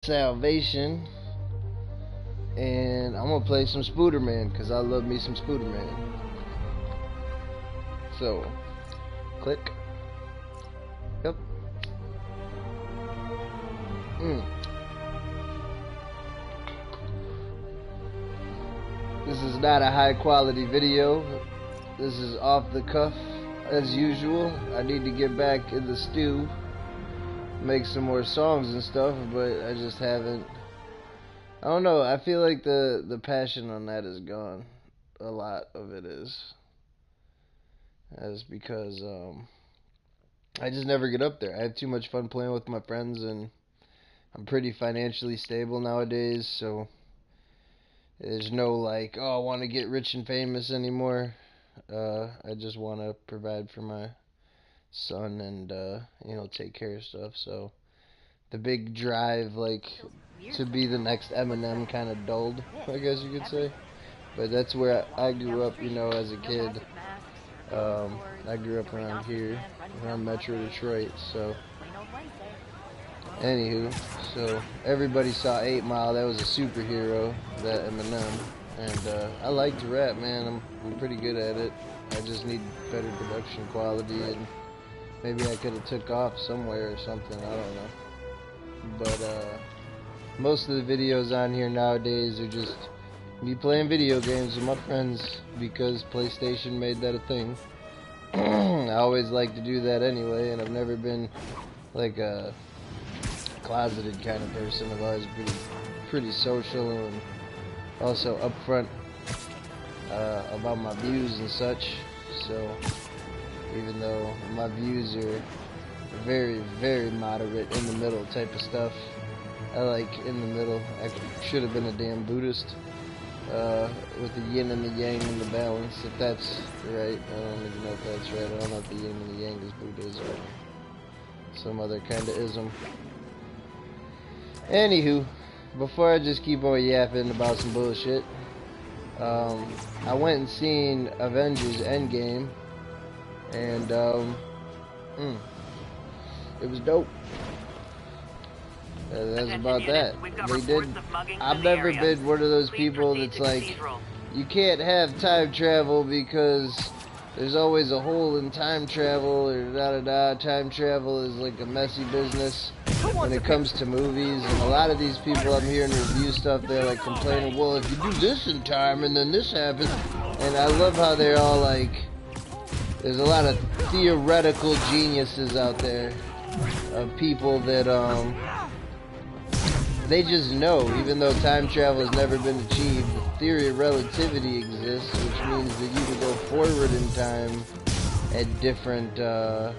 Salvation, and I'm gonna play some SPIDERMAN because I love me some SPIDERMAN. So, click. Yep. This is not a high quality video. This is off the cuff as usual. I need to get back in the stew, make some more songs and stuff, but I just haven't. I don't know, I feel like the passion on that is gone. A lot of it is. That's because I just never get up there. I have too much fun playing with my friends, and I'm pretty financially stable nowadays, so there's no like, oh, I want to get rich and famous anymore. I just want to provide for my son and take care of stuff. So the big drive, like, to be the next Eminem, kind of dulled, I guess you could say. But that's where I grew up, as a kid. I grew up around here, around Metro Detroit. So anywho, so everybody saw 8 Mile. That was a superhero, that Eminem. And I like to rap, man. I'm pretty good at it. I just need better production quality, and maybe I could have took off somewhere or something. I don't know. But most of the videos on here nowadays are just me playing video games with my friends because PlayStation made that a thing. I always like to do that anyway, and I've never been like a closeted kind of person. I've always been pretty social and also upfront about my views and such. So even though my views are very, very moderate, in the middle type of stuff, I like in the middle. I should have been a damn Buddhist, with the yin and the yang and the balance, if that's right. I don't even know if that's right. I don't know if the yin and the yang is Buddhism or some other kind of ism. Anywho, before I just keep on yapping about some bullshit, I went and seen Avengers Endgame, and it was dope. That's about that. They did. I've never been one of those people that's like, you can't have time travel because there's always a hole in time travel, or da-da-da. Time travel is like a messy business when it comes to movies, and a lot of these people I'm hearing review stuff, they're like complaining, well, if you do this in time and then this happens, and I love how they're all like, there's a lot of theoretical geniuses out there of people that they just know, even though time travel has never been achieved, the theory of relativity exists, which means that you can go forward in time at different, I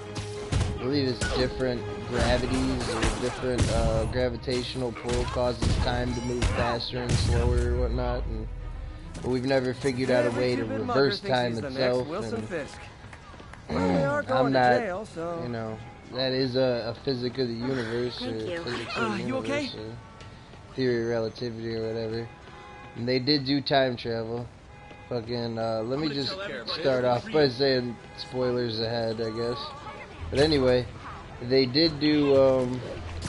believe it's different gravities, or different gravitational pull causes time to move faster and slower or whatnot, but we've never figured out a way to reverse time itself. And I'm not, that is a physics of the universe, or physics of the universe, or theory of relativity, or whatever. And they did do time travel. Fucking, let me just start off by saying spoilers ahead, I guess. But anyway, they did do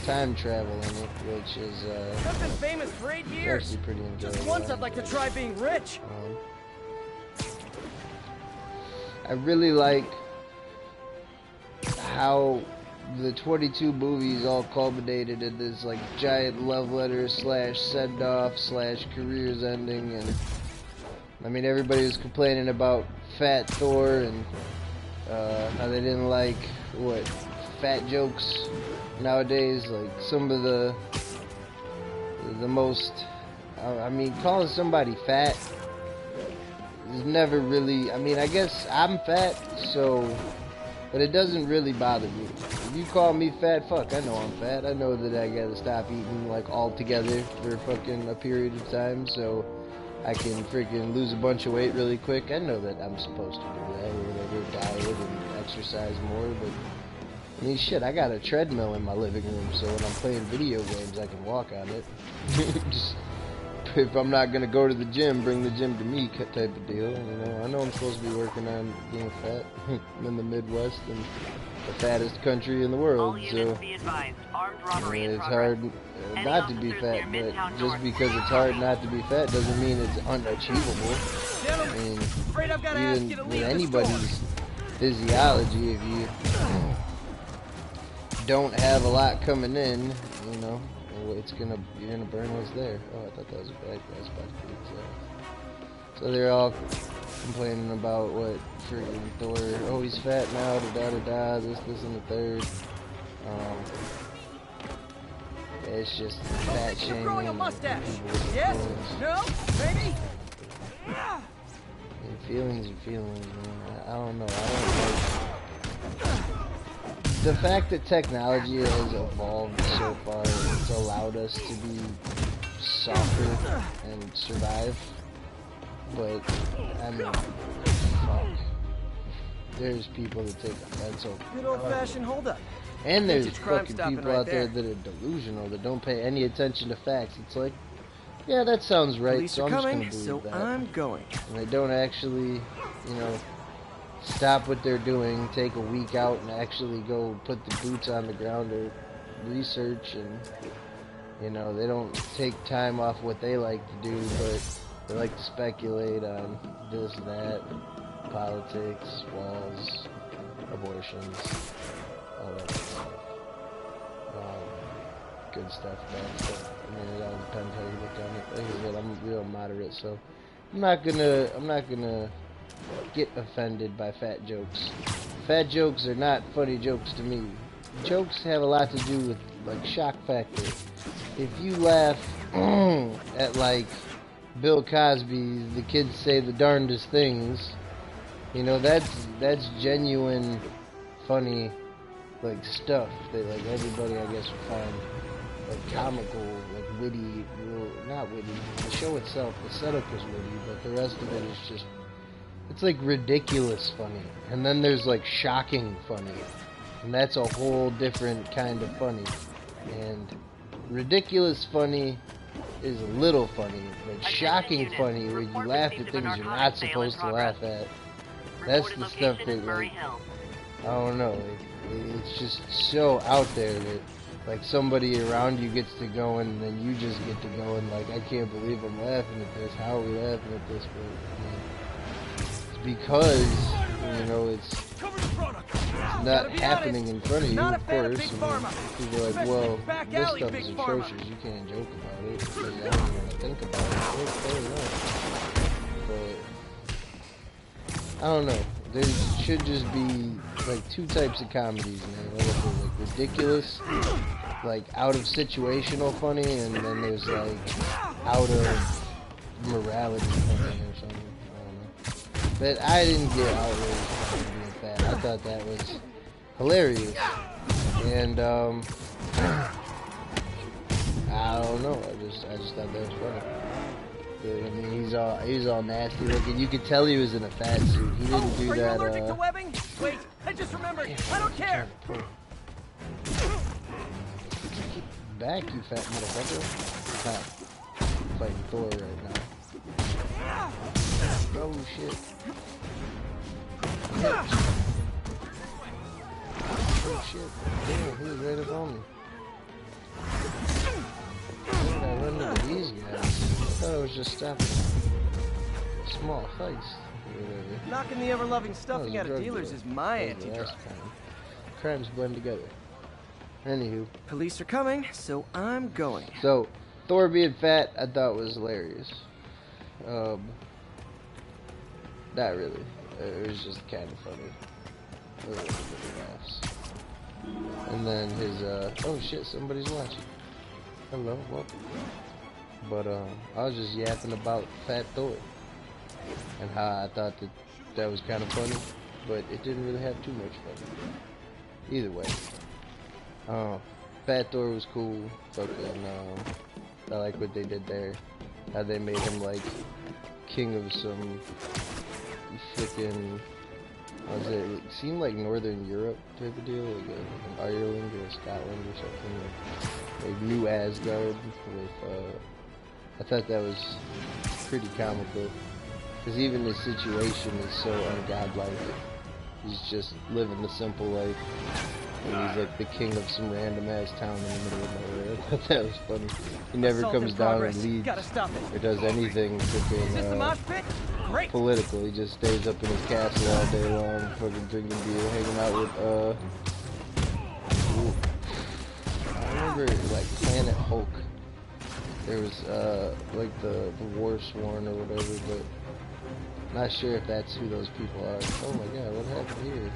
time travel in it, which is I've been famous for 8 years. actually pretty enjoyable. Just once I'd like to try being rich. I really like how the 22 movies all culminated in this like giant love letter / send off / careers ending. And I mean, everybody was complaining about Fat Thor, and how they didn't like fat jokes nowadays. Like some of the most, I mean, calling somebody fat is never really, I mean, I guess I'm fat, so, but it doesn't really bother me. If you call me fat, fuck, I know I'm fat. I know that I gotta stop eating like altogether for fucking a period of time so I can freaking lose a bunch of weight really quick. I know that I'm supposed to do that, or whatever, diet and exercise more, but I mean, shit, I got a treadmill in my living room, so when I'm playing video games, I can walk on it. Just if I'm not gonna go to the gym, bring the gym to me type of deal. You know, I know I'm supposed to be working on being fat. I'm in the Midwest and the fattest country in the world, so it's hard not to be fat. But just because it's hard not to be fat doesn't mean it's unachievable. I mean, even with anybody's physiology, if you don't have a lot coming in, you know, you're gonna burn what's there. Oh, I thought that was a bad guy spot. So they're all complaining about what freaking Thor. Oh, he's fat now. Da. This, and the third. It's just fat shaming. Growing a mustache. Yes? No? Maybe? Feelings are feelings, man. I don't know. I don't like the fact that technology has evolved so far. It's allowed us to be softer and survive. But I mean, fuck. There's people that take offense over. Good old-fashioned holdup. And there's fucking people out there that are delusional, that don't pay any attention to facts. It's like, yeah, that sounds right, so I'm just gonna believe that. I'm going. And they don't actually, you know, stop what they're doing, take a week out and actually go put the boots on the ground or research, and, you know, they don't take time off what they like to do, but they like to speculate on this and that, politics, walls, abortions, all that stuff. Good stuff, bad stuff. I mean, it all depends how you look on it. Like I said, I'm real moderate, so I'm not gonna get offended by fat jokes. Fat jokes are not funny jokes to me. Jokes have a lot to do with, like, shock factor. If you laugh at, like, Bill Cosby, the kids say the darndest things, you know, that's genuine funny, like, stuff that, like, everybody, I guess, would find, like, comical, like, witty, not witty. The show itself, the setup was witty, but the rest of it is just, it's like ridiculous funny. And then there's like shocking funny. And that's a whole different kind of funny. And ridiculous funny is a little funny, but shocking funny, where you laugh at things you're not supposed to laugh at, that's the stuff that, like, I don't know, it's just so out there that, like, somebody around you gets to going, and then you just get to going, like, I can't believe I'm laughing at this, how are we laughing at this? But, I mean, it's because, you know, it's not happening in front of you, of course. People are like, well, this stuff is atrocious, you can't joke about it, because I don't even want to think about it. Fair enough. But, I don't know. There should just be, like, two types of comedies, man. Like, ridiculous, like, out of situational funny, and then there's, like, out of morality funny or something. I don't know. But I didn't get outraged by being fat. I thought that was hilarious. And, I don't know. I just thought that was funny. I mean, he's all nasty looking. You could tell he was in a fat suit. He didn't do that. Are you allergic to webbing? Wait, I just remembered. I don't care. Back, you fat motherfucker. Stop fighting Thor right now. Oh shit. Oh shit. Damn, he was right up on me. Why did I run into these guys? I thought I was just stopping a small heist. Knocking the ever-loving stuffing out of dealers is my anti-drug. Crimes blend together. Anywho. Police are coming, so I'm going. So, Thor being fat, I thought was hilarious. Not really. It was just kind of funny. Laughs. And then his, oh shit, somebody's watching. Hello, welcome. But, I was just yapping about Fat Thor. And how I thought that was kind of funny. But it didn't really have too much fun. Either way. Fat Thor was cool. Fucking, I like what they did there. How they made him, like, king of some freaking, it seemed like Northern Europe type of deal, like Ireland or Scotland or something, like New Asgard with I thought that was pretty comical. Because even his situation is so ungodlike. He's just living the simple life. And he's like the king of some random ass town in the middle of nowhere. I thought that was funny. He never comes down and leads or does anything freaking political. He just stays up in his castle all day long, fucking drinking beer, hanging out with I remember like Planet Hulk. There was like the War Sworn or whatever, but not sure if that's who those people are. Oh my god, what happened here?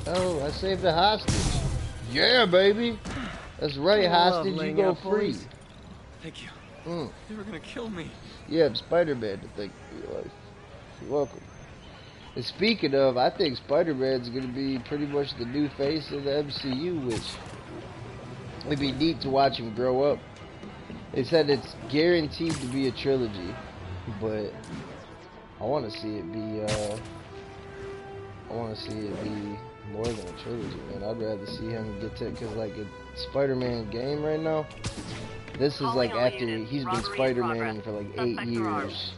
Oh, I saved a hostage. Yeah, baby. That's right, hostage. You go free. Thank you. They were gonna kill me. You have Spider-Man to thank for your life. You're welcome. And speaking of, I think Spider-Man's gonna be pretty much the new face of the MCU, which it'd be neat to watch him grow up. They said it's guaranteed to be a trilogy, but I want to see it be. I want to see it be more than a trilogy, man. I'd rather see him get to, because like a Spider-Man game right now, this is like after he's been Spider-Man for like 8 years.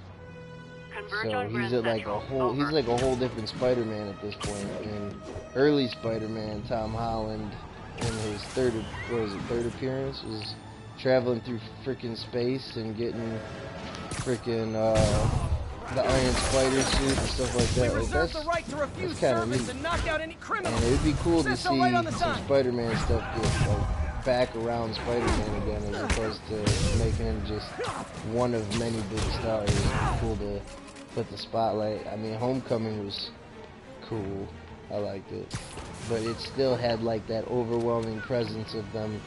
So he's at like a whole, he's like a whole different Spider-Man at this point. And early Spider-Man, Tom Holland, in his third appearance, was traveling through freaking space and getting freaking the Iron Spider suit and stuff like that. Like that's kind of neat. And it would be cool to see some Spider-Man stuff get like back around Spider-Man again, as opposed to making him just one of many big stars. It'd be cool to put the spotlight. I mean, Homecoming was cool. I liked it, but it still had like that overwhelming presence of them,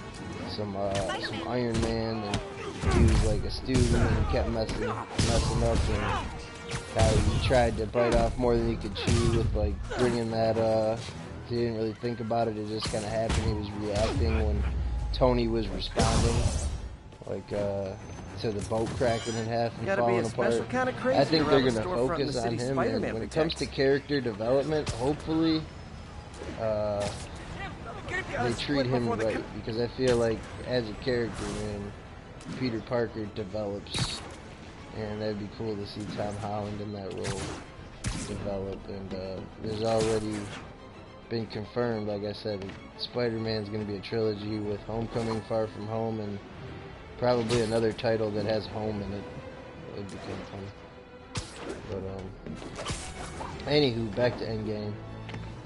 some Iron Man, and he was like a student and kept messing up, and how he tried to bite off more than he could chew with like bringing that. He didn't really think about it; it just kind of happened. He was reacting when Tony was responding, like to the boat cracking in half and falling apart. Kind of crazy. I think they're gonna focus on him, and when it comes to character development, hopefully they treat him right, because I feel like as a character, man, Peter Parker develops, and that'd be cool to see Tom Holland in that role develop. And there's already been confirmed, like I said, Spider-Man's gonna be a trilogy with Homecoming, Far From Home, and probably another title that has home in it. It'd be kind of fun. But anywho, back to Endgame.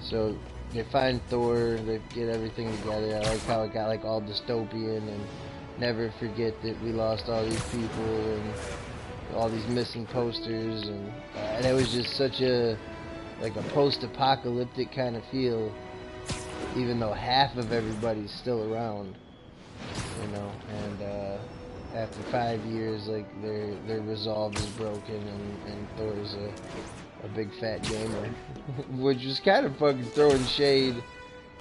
So they find Thor, they get everything together. I like how it got like all dystopian, and never forget that we lost all these people and all these missing posters, and it was just such a like a post-apocalyptic kind of feel, even though half of everybody's still around. You know, and after 5 years, like their resolve is broken, and Thor's a big fat gamer, which was kind of fucking throwing shade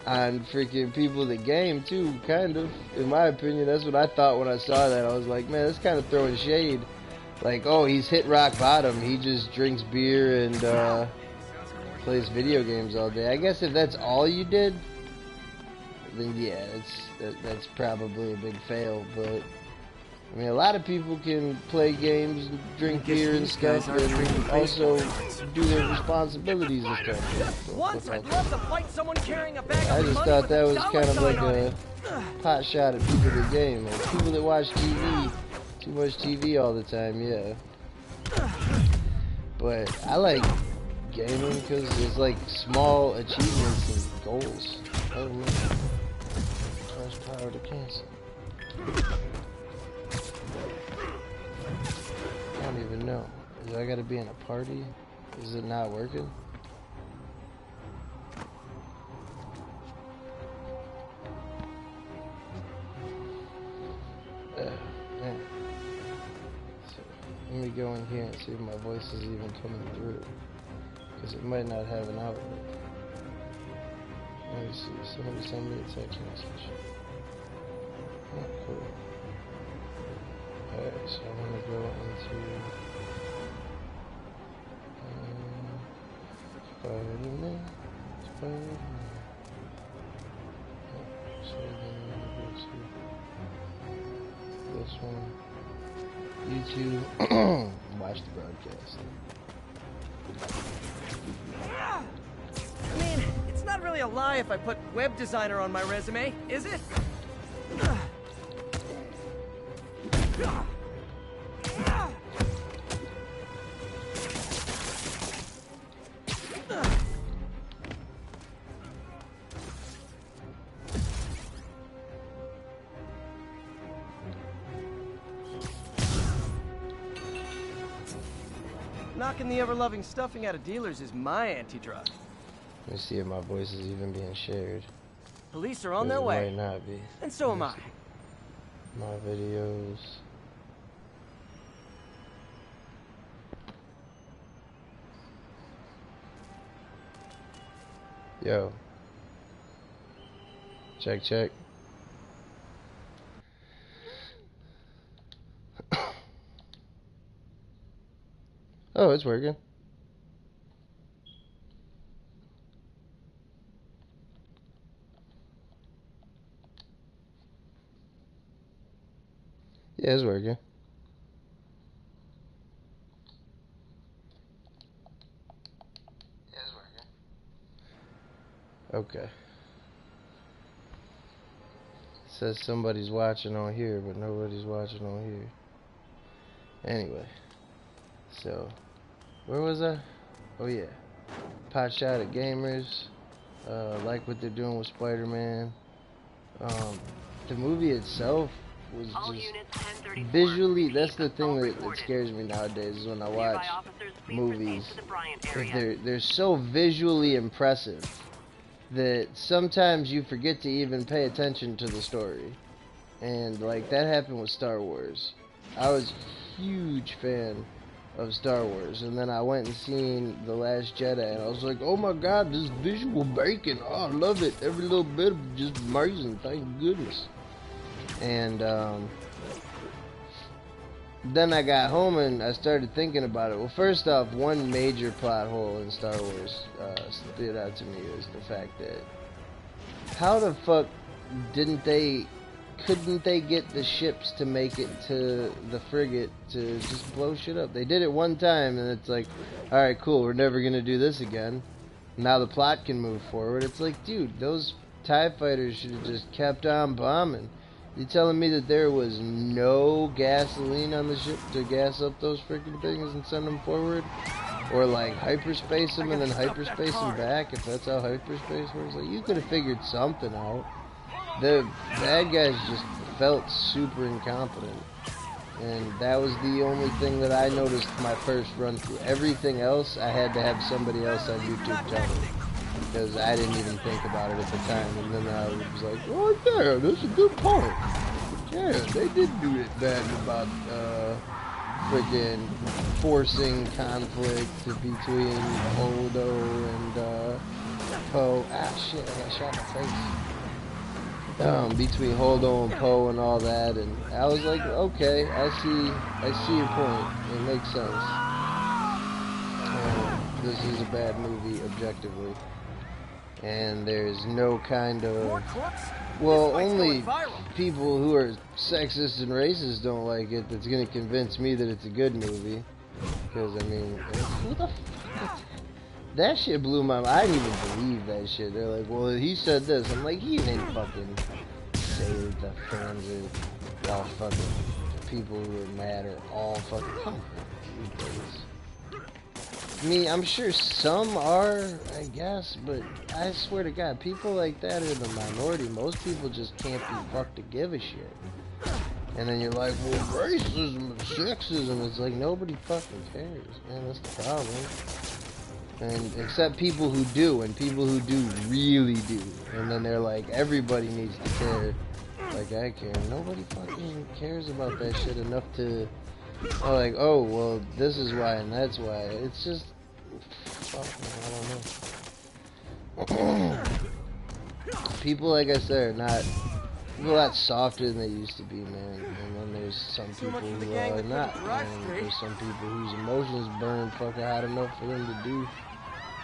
on freaking people that game too, kind of, in my opinion. That's what I thought when I saw that. I was like, man, that's kind of throwing shade. Like, oh, he's hit rock bottom. He just drinks beer and plays video games all day. I guess if that's all you did, then yeah, that's probably a big fail. But I mean, a lot of people can play games, and drink beer and stuff, and also do their responsibilities and stuff. So, Once I'd love to fight someone carrying a bag I of just money thought with that a was dollar kind of like sign on a it. pot shot at people that game, like people that watch TV, too much TV all the time. Yeah, but I like gaming because there's like small achievements and goals. Oh man. Press power to cancel. I don't even know. Do I gotta be in a party? Is it not working? Man. So, let me go in here and see if my voice is even coming through. Because it might not have an outlet. Let me see. Somebody send me a text message. Oh, cool. Alright, so I'm gonna go into Spider-Man. Spider-Man. Oh, so then I'm gonna go to this one. YouTube. Watch the broadcast. I mean, it's not really a lie if I put web designer on my resume, is it? Knocking the ever-loving stuffing out of dealers is my anti-drug. Let me see if my voice is even being shared. Police are on their way. It might not be. And so am I. My videos. Yo. Check, check. Oh, it's working. Yeah, it's working. Okay. It says somebody's watching on here, but nobody's watching on here. Anyway. So, where was I? Oh yeah. Pot shot at gamers. Like what they're doing with Spider-Man. The movie itself was just visually, that's the thing that scares me nowadays, is when I watch movies. If they're so visually impressive that sometimes you forget to even pay attention to the story. And like that happened with Star Wars. I was a huge fan of Star Wars, and then I went and seen The Last Jedi, and I was like, oh my god, this visual bacon, oh, I love it, every little bit of just amazing, thank goodness. And then I got home and I started thinking about it. Well, first off, one major plot hole in Star Wars stood out to me is the fact that how the fuck couldn't they get the ships to make it to the frigate to just blow shit up? They did it one time and it's like, alright, cool, we're never gonna do this again. Now the plot can move forward. It's like, dude, those TIE fighters should have just kept on bombing. You telling me that there was no gasoline on the ship to gas up those freaking things and send them forward? Or like hyperspace them and then hyperspace them back, if that's how hyperspace works? Like, you could have figured something out. The bad guys just felt super incompetent. And that was the only thing that I noticed my first run through. Everything else, I had to have somebody else on YouTube tell me. Because I didn't even think about it at the time. And then I was like, oh yeah, that's a good point. Yeah, they did do it bad about freaking forcing conflict between Holdo and Poe. Ah shit, I got shot in the face. Between Holdo and Poe and all that, and I was like, okay, I see your point. It makes sense. This is a bad movie objectively, and there's no kind of, well, only people who are sexist and racist don't like it. That's gonna convince me that it's a good movie, because I mean, who the fuck? That shit blew my mind. I didn't even believe that shit. They're like, well, he said this. I'm like, he didn't fucking say that the fans are all fucking, people who are mad are all fucking, come on, I mean, I'm sure some are, I guess, but I swear to God, people like that are the minority. Most people just can't be fucked to give a shit. And then you're like, well, racism and sexism. It's like, nobody fucking cares, man. That's the problem. And except people who do, and people who do really do. And then they're like, everybody needs to care like I care. Nobody fucking cares about that shit enough to, oh, like, oh, well, this is why and that's why. It's just, fuck, man, I don't know. People, like I said, are not, people a lot softer than they used to be, man. And then there's some people who are not. And there's some people whose emotions burn fucking hot enough for them to do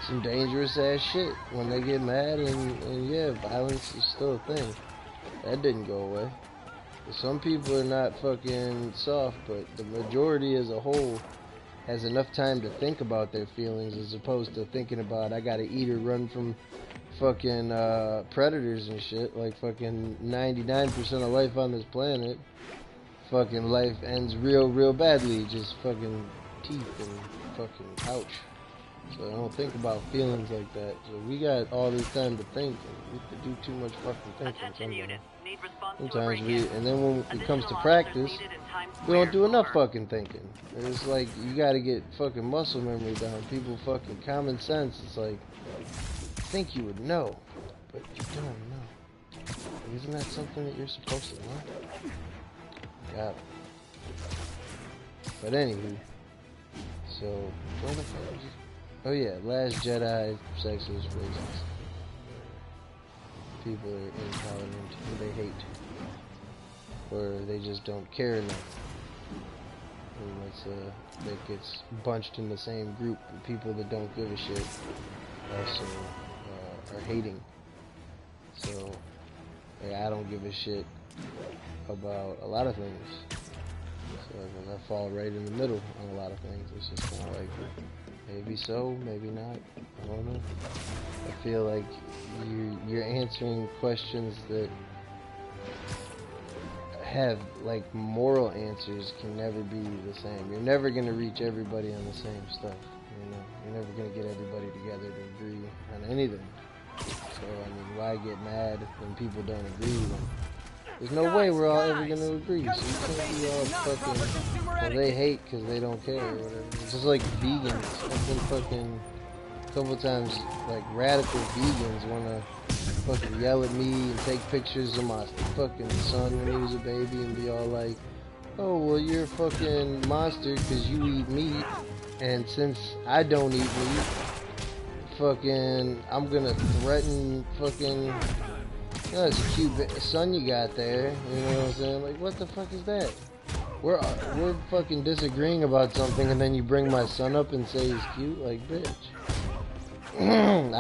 some dangerous ass shit when they get mad, and yeah, violence is still a thing. That didn't go away. Some people are not fucking soft, but the majority as a whole has enough time to think about their feelings as opposed to thinking about, I gotta eat or run from fucking predators and shit. Like fucking 99% of life on this planet, fucking life ends real badly. Just fucking teeth and fucking ouch. So I don't think about feelings like that. So we got all this time to think, and we have to do too much fucking thinking sometimes we, and then when it comes to practice, we don't do enough fucking thinking. It's like, you gotta get fucking muscle memory down. People fucking common sense, it's like, think you would know, but you don't know. Isn't that something that you're supposed to know? Got it. But anywho, so, where the fuck is it? Oh yeah, Last Jedi, sexist, racist. People are intolerant, and they hate. Or they just don't care enough. And that's, that gets bunched in the same group. The people that don't give a shit also are hating. So, I don't give a shit about a lot of things. So I fall right in the middle on a lot of things. It's just kind of like, maybe so, maybe not. I don't know. I feel like you're answering questions that have like moral answers can never be the same. You're never gonna reach everybody on the same stuff. You know, you're never gonna get everybody together to agree on anything. So I mean, why get mad when people don't agree? There's no way we're all ever gonna agree. So you can't be all fucking, well, they hate because they don't care or whatever. It's just like vegans. I've been fucking a couple times, like radical vegans wanna fucking yell at me and take pictures of my fucking son when he was a baby and be all like, oh, well, you're a fucking monster because you eat meat, and since I don't eat meat, fucking, I'm gonna threaten fucking, oh, it's a cute son you got there, you know what I'm saying? Like, what the fuck is that? We're fucking disagreeing about something, and then you bring my son up and say he's cute? Like, bitch. I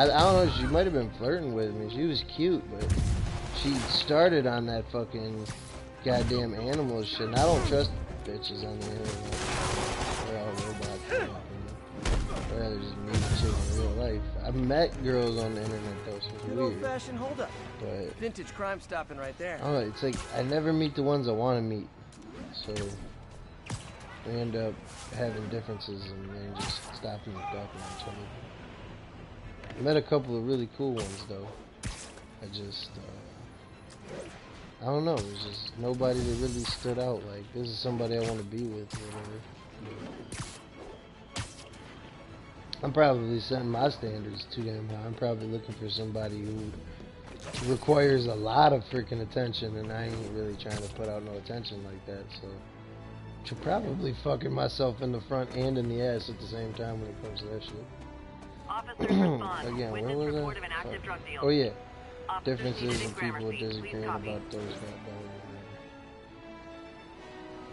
don't know, she might have been flirting with me. She was cute, but she started on that fucking goddamn animal shit. And I don't trust bitches on the internet. They're all robots. I'd rather just meet a chick in real life. I've met girls on the internet though, so it's weird. Old-fashioned hold-up. But Vintage crime stopping right there. I don't know, it's like I never meet the ones I want to meet. So we end up having differences and then just stopping and talking to each other. I met a couple of really cool ones though. I just, I don't know, there's just nobody that really stood out, like, this is somebody I want to be with, or whatever. I'm probably setting my standards too damn high. I'm probably looking for somebody who requires a lot of freaking attention, and I ain't really trying to put out no attention like that, so I'm probably fucking myself in the front and in the ass at the same time when it comes to that shit. Again, where was I? Oh yeah, differences in people disagreeing about those that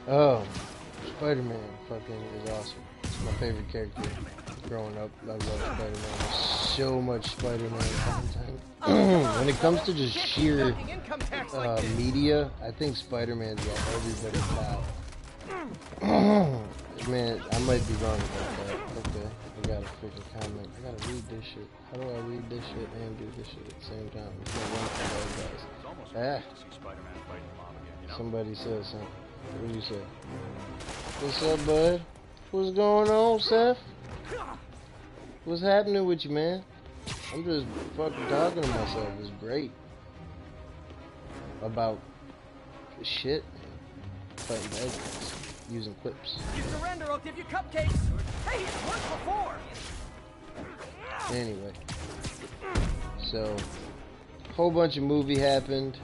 oh, Spider-Man fucking is awesome. It's my favorite character growing up. I love Spider-Man. There's so much Spider-Man content. When it comes to just sheer media, I think Spider-Man's got everybody top. Man, I might be wrong about that. Okay, I got a freaking comment. I gotta read this shit. How do I read this shit and do this shit at the same time? It's not one for those guys. Somebody said something. What do you say? What's up, bud? What's going on, Seth? What's happening with you, man? I'm just fucking talking to myself. It's great. About shit, fighting bad guys, using clips. You surrender, I'll give you cupcakes. Hey, it's worked before. Anyway, so whole bunch of movie happened.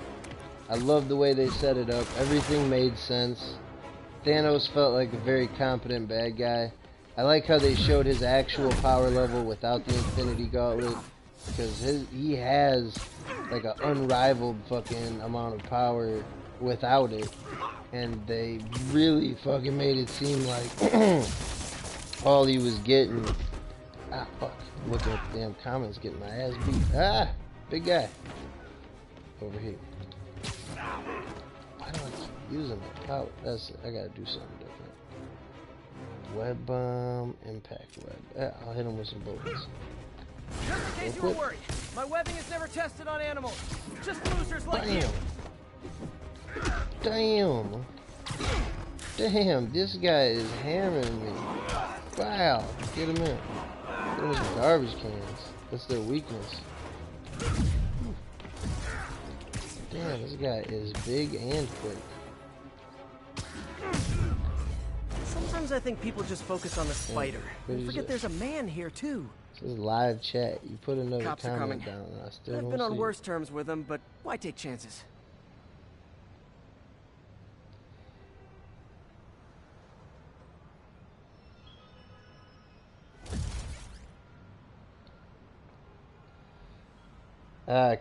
I love the way they set it up. Everything made sense. Thanos felt like a very competent bad guy. I like how they showed his actual power level without the Infinity Gauntlet, because he has like an unrivaled fucking amount of power without it, and they really fucking made it seem like all he was getting. Ah, fuck. Looking at the damn comments, getting my ass beat. Ah, big guy. Over here. Why do I keep using the power. That's it. I gotta do something different. Web bomb, impact web. I'll hit him with some bullets. Just in case you were worried, my webbing is never tested on animals. Just losers like you. Damn. Damn, this guy is hammering me. Wow. Get him in. Get him with some garbage cans. That's their weakness. Damn, this guy is big and quick. Sometimes I think people just focus on the spider. And forget there's a man here too. This is live chat. You put another Cops are comment coming. down and I still I've don't been on see worse terms with them, but why take chances?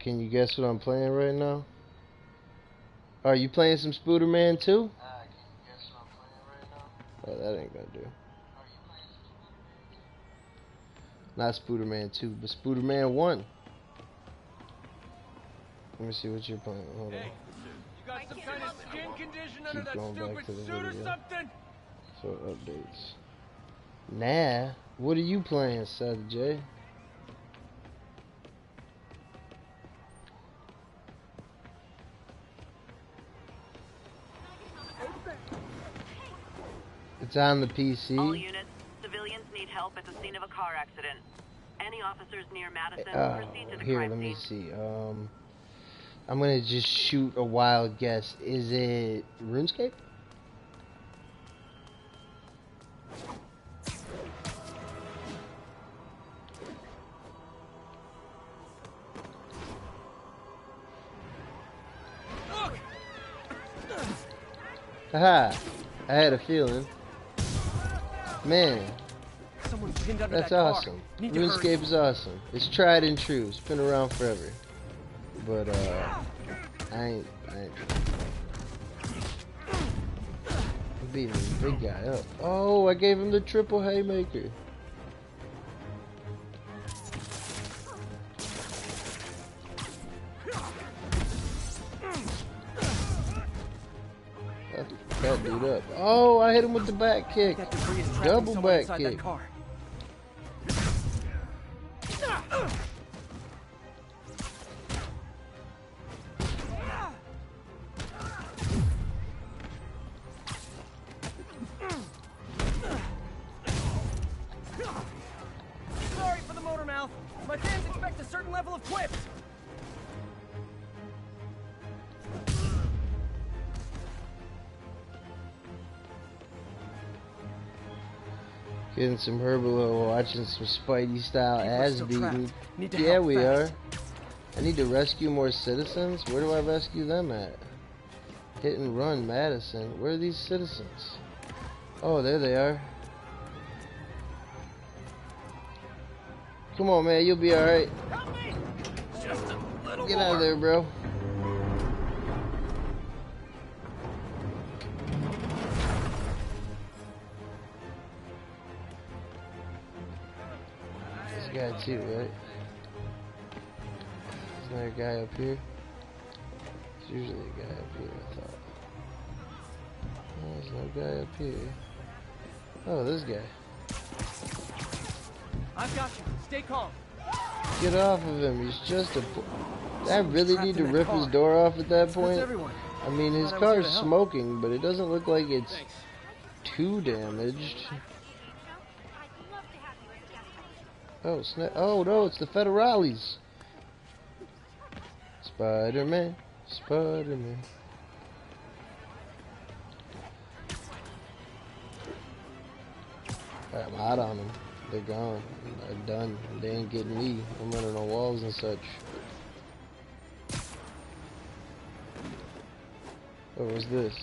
Can you guess what I'm playing right now? Are you playing some SPIDERMAN 2? Can you guess what I'm playing right now? Oh, that ain't gonna do. Not SPIDERMAN 2, but SPIDERMAN 1. Let me see what you're playing. Hold on. Hey, you got some kind of skin condition under Keep that going back stupid to the suit or video. something? So updates. Nah. What are you playing, Seth J? It's on the PC. All units, civilians need help at the scene of a car accident. Any officers near Madison, proceed to the Here, crime let me scene. see. I'm gonna just shoot a wild guess. Is it RuneScape? Haha, I had a feeling. Man, Someone's pinned under that's that car. awesome. Need to hurry. RuneScape is awesome. It's tried and true. It's been around forever. But I ain't I'm beating this big guy up. Oh, I gave him the triple haymaker. That dude up. Oh, I hit him with the back kick. That debris is trapping Double someone back inside kick. that car. Sorry for the motor mouth. My fans expect a certain level of quips. Getting some Herbalo, watching some Spidey style People are ass still beating. trapped. Need to Yeah, help we fast. are. I need to rescue more citizens. Where do I rescue them at? Hit and run, Madison. Where are these citizens? Oh, there they are. Come on, man. You'll be alright. Help me! Just a little Get more. out of there, bro. This guy too, right? Isn't there a guy up here? There's usually a guy up here, I thought. Oh, there's no guy up here. Oh, this guy. I've got you. Stay calm. Get off of him. He's just a... I really trapped need to in that rip car. his door off at that That's point. everyone. I mean, his Thought I was here car's to help. smoking, but it doesn't look like it's too damaged. Oh, snap. Oh, no, it's the Federales. Spider-Man. Spider-Man. I'm out on them. They're gone. They're done. They ain't getting me. I'm running on walls and such. What was this?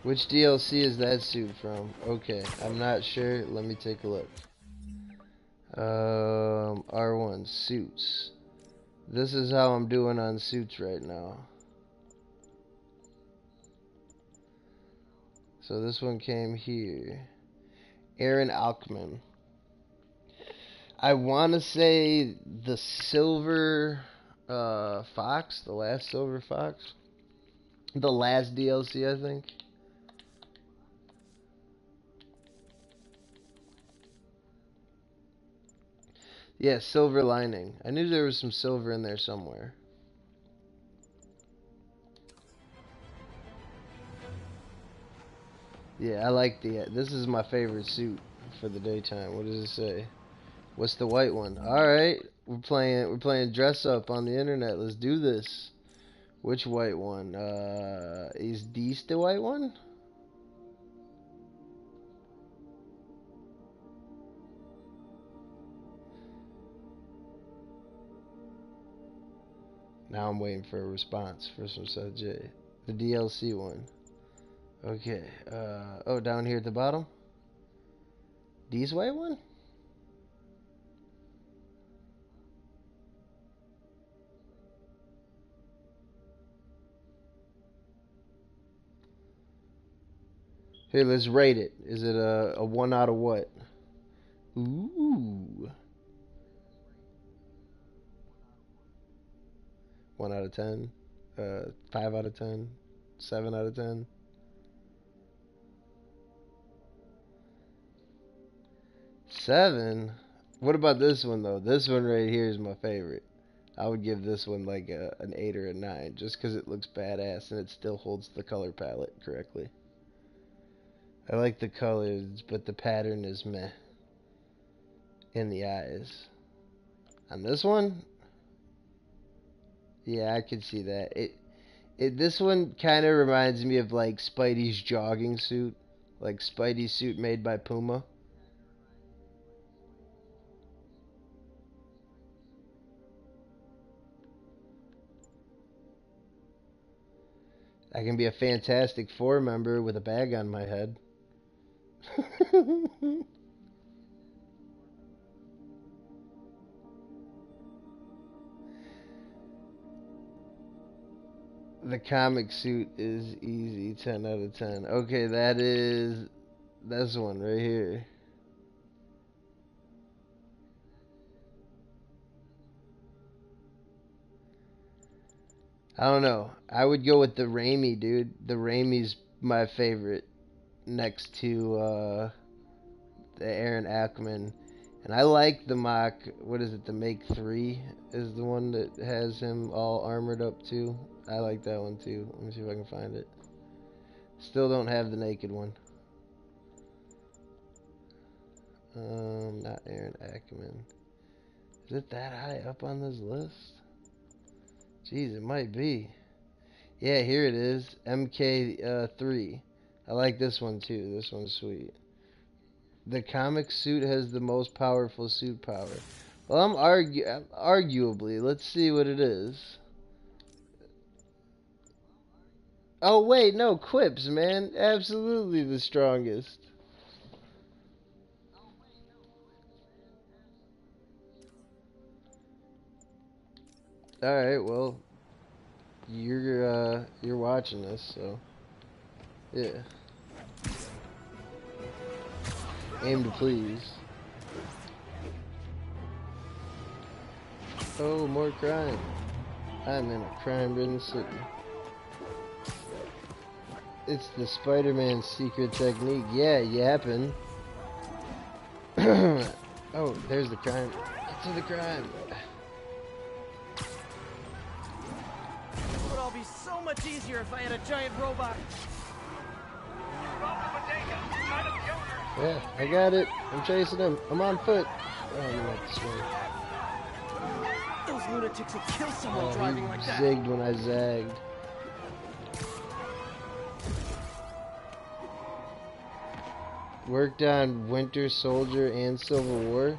Which DLC is that suit from? Okay, I'm not sure. Let me take a look. R1 suits. This is how I'm doing on suits right now. So this one came here. Aaron Alkman. I want to say the Silver Fox, the last Silver Fox. The last DLC, I think. Yeah, Silver Lining. I knew there was some silver in there somewhere. Yeah, I like this is my favorite suit for the daytime. What does it say? What's the white one? Alright, we're playing dress up on the internet. Let's do this. Which white one? Is this the white one? Now I'm waiting for a response for some subject. The DLC one. Okay. Oh, down here at the bottom? This white one? Here, let's rate it. Is it a 1 out of what? Ooh. 1 out of 10? 5 out of 10? 7 out of 10? 7? What about this one, though? This one right here is my favorite. I would give this one like an 8 or a 9, just because it looks badass and it still holds the color palette correctly. I like the colors, but the pattern is meh in the eyes. On this one, yeah, I could see that. This one kind of reminds me of like Spidey's jogging suit, like Spidey's suit made by Puma. I can be a Fantastic Four member with a bag on my head. The comic suit is easy, 10 out of 10. Okay, that is this one right here. I don't know. I would go with the Raimi, dude. The Raimi's my favorite next to the Aaron Ackman. And I like the mock, what is it, the Make 3 is the one that has him all armored up too. I like that one too. Let me see if I can find it. Still don't have the naked one. Not Aaron Ackman. Is it that high up on this list? Jeez, it might be. Yeah, here it is. MK3. I like this one too. This one's sweet. The comic suit has the most powerful suit power. Well, I'm arguably. Let's see what it is. Oh wait, no, Quips, man. Absolutely the strongest. All right, well, you're watching this, so yeah. Aim to please. Oh, more crime. I'm in a crime-ridden city. It's the Spider-Man secret technique. Yeah, yapping. Oh, there's the crime. Get to the crime. It would all be so much easier if I had a giant robot. Yeah, I got it. I'm chasing him. I'm on foot. Oh, I'm gonna have to swing. Those lunatics will kill someone driving like that. Zigged when I zagged. Worked on Winter Soldier and Civil War.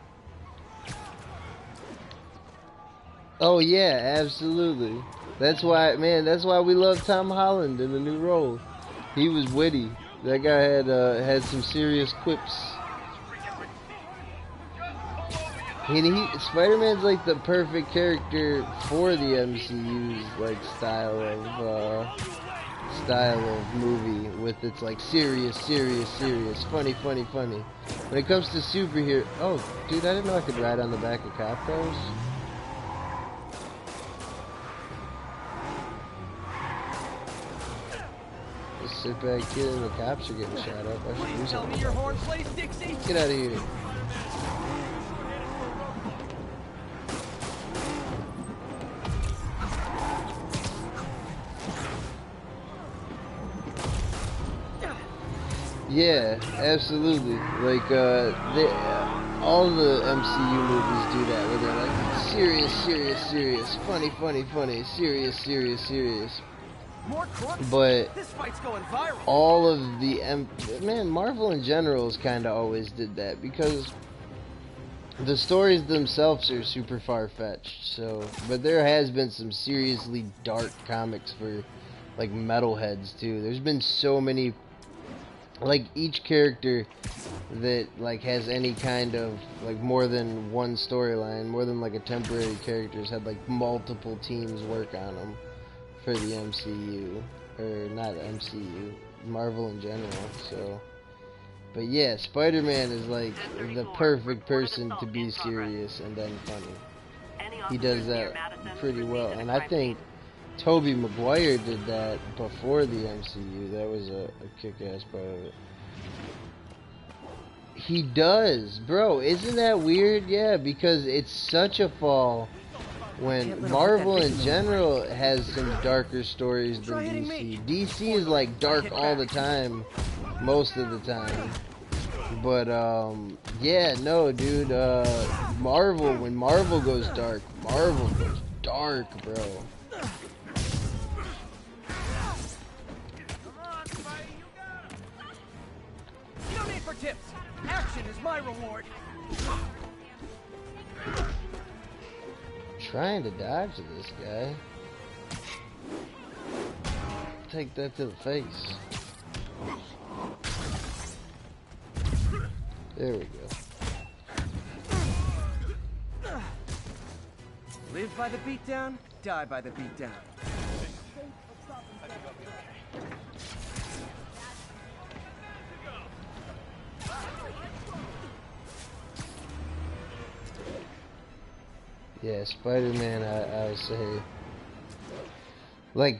Oh yeah, absolutely. That's why, man. That's why we love Tom Holland in the new role. He was witty. That guy had some serious quips. Spider-Man's like the perfect character for the MCU's like style of movie, with its like serious, funny. When it comes to superhero, oh dude, I didn't know I could ride on the back of cop cars. Just sit back here and the cops are getting shot up. I should do Tell me something. your horn plays, Dixie. Get out of here. Yeah, absolutely. Like, all the MCU movies do that, where they're like, serious, serious, serious, funny, funny, funny, serious, serious, serious. More crooks? But This fight's going viral. all of the man, Marvel in general has kind of always did that, because the stories themselves are super far-fetched. So, but there has been some seriously dark comics for like metalheads too. There's been so many, like each character that like has any kind of like more than one storyline, more than like a temporary character's had like multiple teams work on them for the MCU, or not MCU, Marvel in general. So, but yeah, Spider-Man is like the perfect person to be serious and then funny. He does that pretty well, and I think Tobey Maguire did that before the MCU. That was a kick-ass part of it. He does, bro. Isn't that weird? Yeah, because it's such a fall when Marvel in general has some darker stories than DC. DC is like dark all the time, most of the time. But yeah, no, dude. Marvel, when Marvel goes dark, Marvel goes dark, bro. No need for tips. Action is my reward. Trying to dodge this guy. Take that to the face. There we go. Live by the beatdown, die by the beatdown. Yeah, Spider-Man, I would say, like,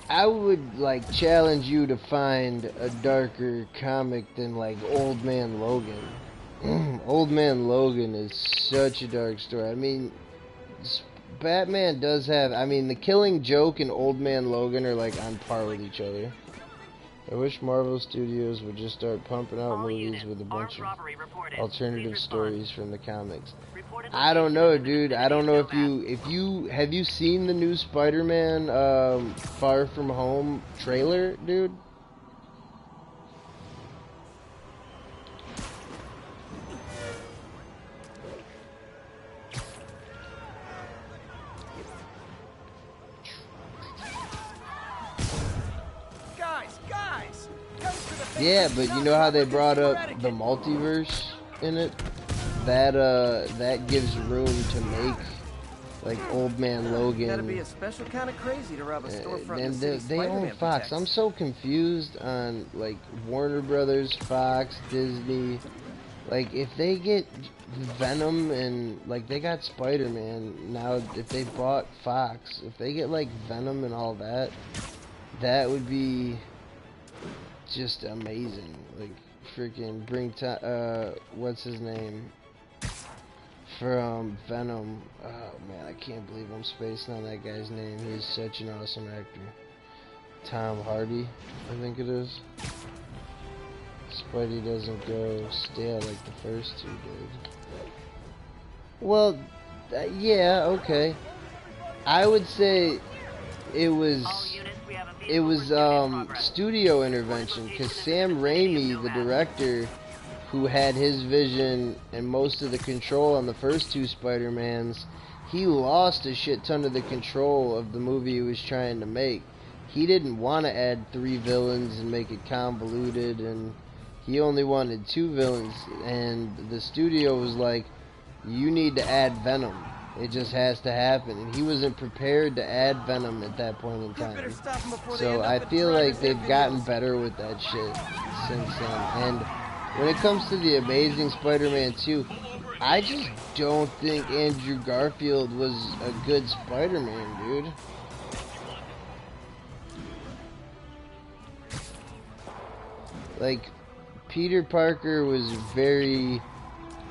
I would, like, challenge you to find a darker comic than, like, Old Man Logan. Old Man Logan is such a dark story. I mean, Batman does have, I mean, the Killing Joke and Old Man Logan are, like, on par with each other. I wish Marvel Studios would just start pumping out movies with a bunch of alternative stories from the comics. I don't know, dude. I don't know if you have you seen the new Spider-Man Far From Home trailer, dude? Guys! Yeah, but you know how they brought up the multiverse in it? That gives room to make like Old Man Logan. Gotta be a special kind of crazy to rob a storefront And in the they own Fox. I'm so confused on like Warner Brothers, Fox, Disney. Like if they get Venom and like they got Spider-Man now, if they bought Fox, if they get like Venom and all that, that would be just amazing. Like freaking bring what's his name from Venom. Oh man, I can't believe I'm spacing on that guy's name. He is such an awesome actor. Tom Hardy, I think it is. Spidey doesn't go stale like the first two did. Well, yeah, okay. I would say it was studio intervention, because Sam Raimi, the director, who had his vision and most of the control on the first two Spider-Mans, he lost a shit ton of the control of the movie he was trying to make. He didn't want to add 3 villains and make it convoluted, and he only wanted 2 villains, and the studio was like, you need to add Venom. It just has to happen, and he wasn't prepared to add Venom at that point in time. So I feel like they've gotten better with that shit since then. And when it comes to the Amazing Spider-Man 2, I just don't think Andrew Garfield was a good Spider-Man, dude. like, Peter Parker was very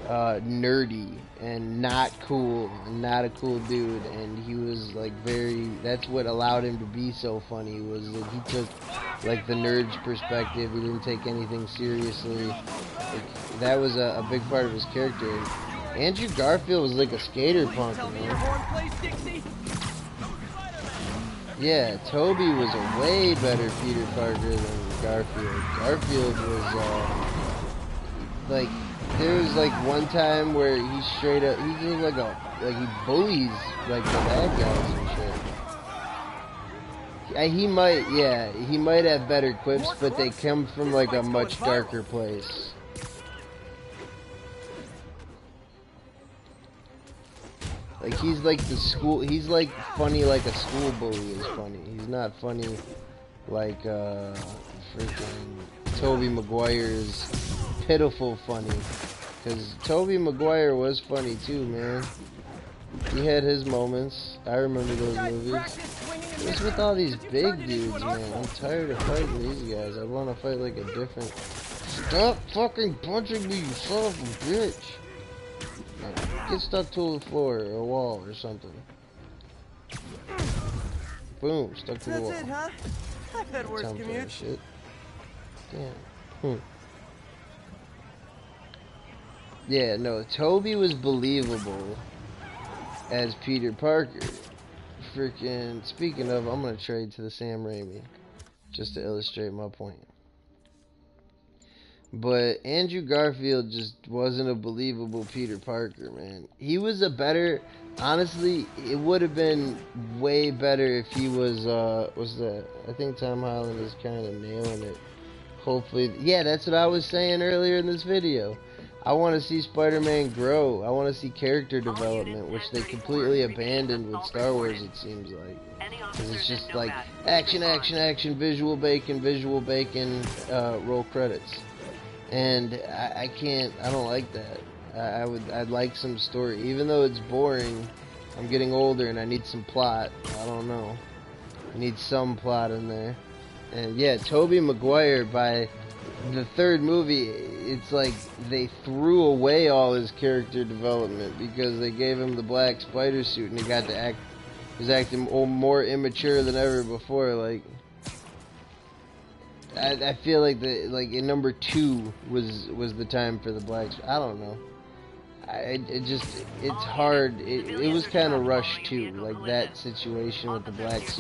nerdy and not cool, and not a cool dude, and he was like that's what allowed him to be so funny, was that he took like the nerd's perspective. He didn't take anything seriously. Like, that was a big part of his character. Andrew Garfield was like a skater punk, man. Yeah, Toby was a way better Peter Parker than Garfield. Garfield was like, there was like one time where he straight up, he's just like he bullies like the bad guys and shit. He might have better quips, but they come from like a much darker place. Like, he's like he's like funny like a school bully is funny. He's not funny like freaking Tobey Maguire's pitiful funny. Because Tobey Maguire was funny too, man. He had his moments. I remember those movies. It's with all these big dudes, man. I'm tired of fighting these guys. I want to fight like a different... Stop fucking punching me, you son of a bitch! Get stuck to the floor or a wall or something. Boom, stuck to the wall. That's it, huh? I've had worse commutes. Shit. Damn. Yeah, no, Toby was believable as Peter Parker. Freaking, speaking of, I'm gonna trade to the Sam Raimi just to illustrate my point. But Andrew Garfield just wasn't a believable Peter Parker, man. He was a better, honestly, it would have been way better if he was I think Tom Holland is kind of nailing it. Hopefully, yeah, that's what I was saying earlier in this video. I want to see Spider-Man grow. I want to see character development, which they completely abandoned with Star Wars, it seems like. Because it's just like, action, action, action, visual bacon, roll credits. And I don't like that. I'd like some story. Even though it's boring, I'm getting older and I need some plot. I don't know. I need some plot in there. And yeah, Tobey Maguire, by the third movie, it's like they threw away all his character development because they gave him the black spider suit and he got to act, he was acting more immature than ever before. Like, I feel like in number 2 was the time for the black. I don't know. It's hard. It was kind of rushed too, like that situation with the black suit.